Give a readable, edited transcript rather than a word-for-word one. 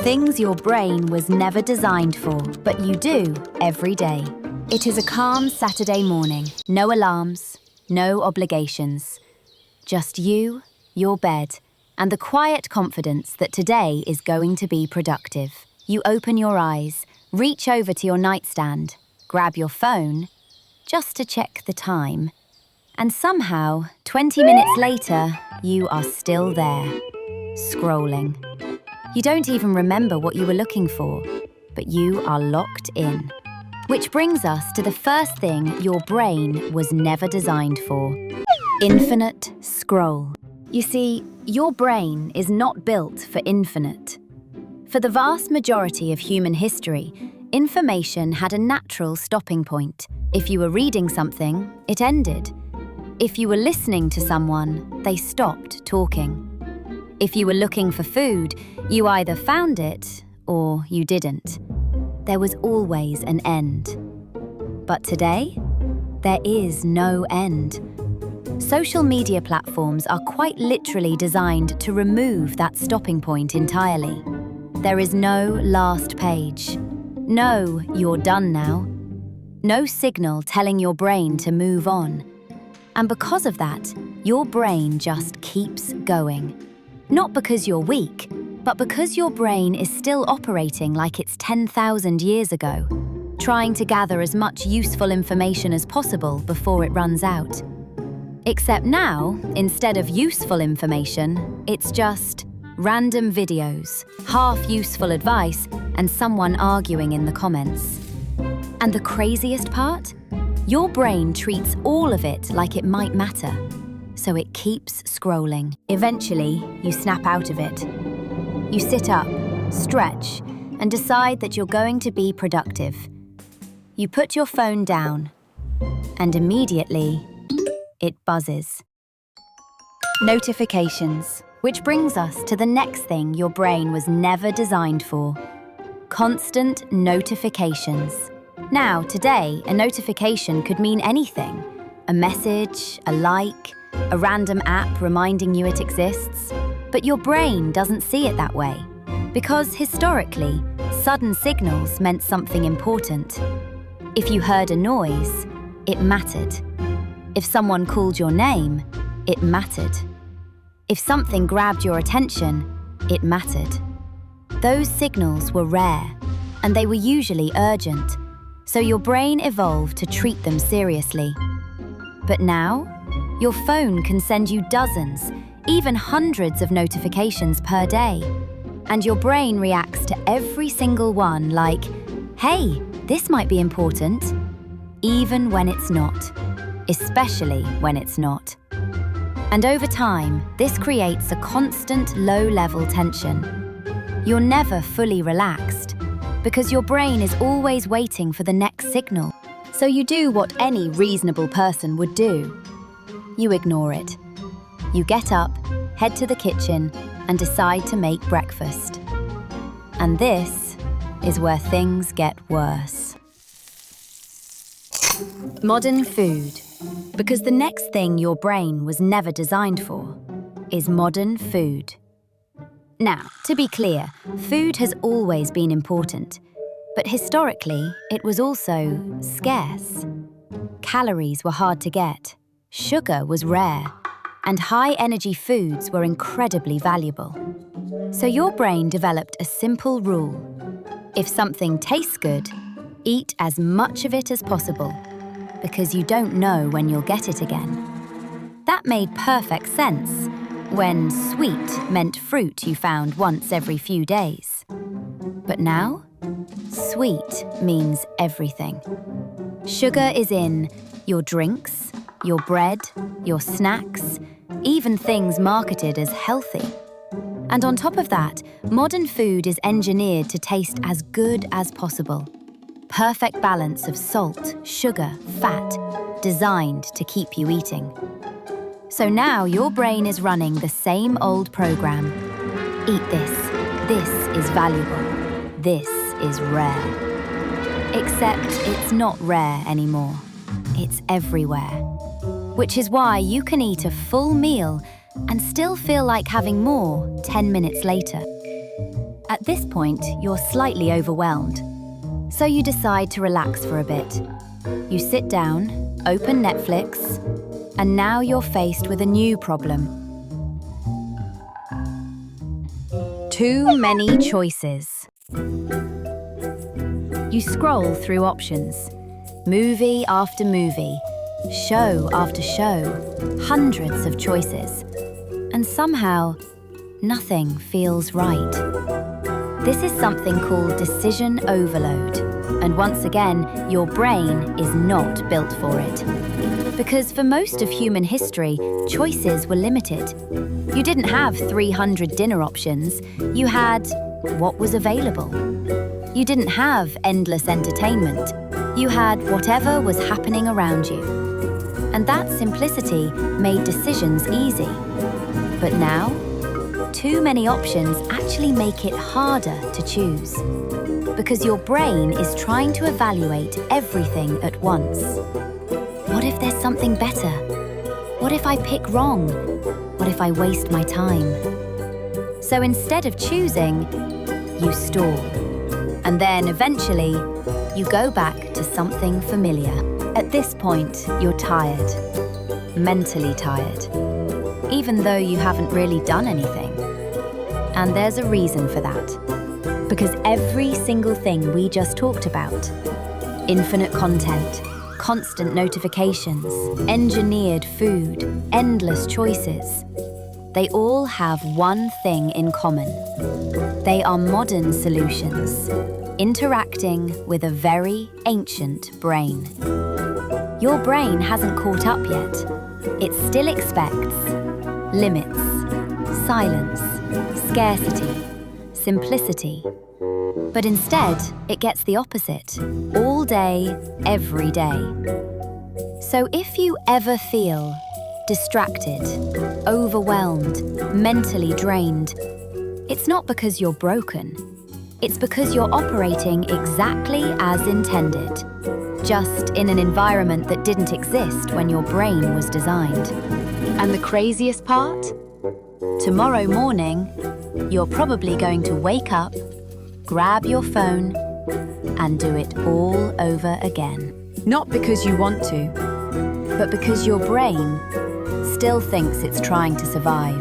Things your brain was never designed for, but you do every day. It is a calm Saturday morning. No alarms, no obligations. Just you, your bed, and the quiet confidence that today is going to be productive. You open your eyes, reach over to your nightstand, grab your phone, just to check the time. And somehow, 20 minutes later, you are still there, scrolling. You don't even remember what you were looking for, but you are locked in. Which brings us to the first thing your brain was never designed for: infinite scroll. You see, your brain is not built for infinite. For the vast majority of human history, information had a natural stopping point. If you were reading something, it ended. If you were listening to someone, they stopped talking. If you were looking for food, you either found it or you didn't. There was always an end. But today, there is no end. Social media platforms are quite literally designed to remove that stopping point entirely. There is no last page. No, you're done now. No signal telling your brain to move on. And because of that, your brain just keeps going. Not because you're weak, but because your brain is still operating like it's 10,000 years ago, trying to gather as much useful information as possible before it runs out. Except now, instead of useful information, it's just random videos, half-useful advice, and someone arguing in the comments. And the craziest part? Your brain treats all of it like it might matter. So it keeps scrolling. Eventually, you snap out of it. You sit up, stretch, and decide that you're going to be productive. You put your phone down, and immediately, it buzzes. Notifications, which brings us to the next thing your brain was never designed for: constant notifications. Now, today, a notification could mean anything: a message, a like, a random app reminding you it exists. But your brain doesn't see it that way, because historically, sudden signals meant something important. If you heard a noise, it mattered. If someone called your name, it mattered. If something grabbed your attention, it mattered. Those signals were rare, and they were usually urgent, so your brain evolved to treat them seriously. But now, your phone can send you dozens, even hundreds of notifications per day. And your brain reacts to every single one like, hey, this might be important, even when it's not, especially when it's not. And over time, this creates a constant low-level tension. You're never fully relaxed, because your brain is always waiting for the next signal. So you do what any reasonable person would do. You ignore it. You get up, head to the kitchen, and decide to make breakfast. And this is where things get worse. Modern food. Because the next thing your brain was never designed for is modern food. Now, to be clear, food has always been important, but historically, it was also scarce. Calories were hard to get. Sugar was rare, and high-energy foods were incredibly valuable. So your brain developed a simple rule. If something tastes good, eat as much of it as possible, because you don't know when you'll get it again. That made perfect sense when sweet meant fruit you found once every few days. But now, sweet means everything. Sugar is in your drinks, your bread, your snacks, even things marketed as healthy. And on top of that, modern food is engineered to taste as good as possible. Perfect balance of salt, sugar, fat, designed to keep you eating. So now your brain is running the same old program. Eat this. This is valuable. This is rare. Except it's not rare anymore. It's everywhere. Which is why you can eat a full meal and still feel like having more 10 minutes later. At this point, you're slightly overwhelmed. So you decide to relax for a bit. You sit down, open Netflix, and now you're faced with a new problem. Too many choices. You scroll through options. Movie after movie, show after show, hundreds of choices. And somehow, nothing feels right. This is something called decision overload. And once again, your brain is not built for it. Because for most of human history, choices were limited. You didn't have 300 dinner options. You had what was available. You didn't have endless entertainment. You had whatever was happening around you. And that simplicity made decisions easy. But now, too many options actually make it harder to choose. Because your brain is trying to evaluate everything at once. What if there's something better? What if I pick wrong? What if I waste my time? So instead of choosing, you stall. And then eventually, you go back to something familiar. At this point, you're tired. Mentally tired. Even though you haven't really done anything. And there's a reason for that. Because every single thing we just talked about, infinite content, constant notifications, engineered food, endless choices, they all have one thing in common. They are modern solutions, interacting with a very ancient brain. Your brain hasn't caught up yet. It still expects limits, silence, scarcity, simplicity. But instead, it gets the opposite, all day, every day. So if you ever feel distracted, overwhelmed, mentally drained, it's not because you're broken. It's because you're operating exactly as intended, just in an environment that didn't exist when your brain was designed. And the craziest part? Tomorrow morning, you're probably going to wake up, grab your phone, and do it all over again. Not because you want to, but because your brain still thinks it's trying to survive.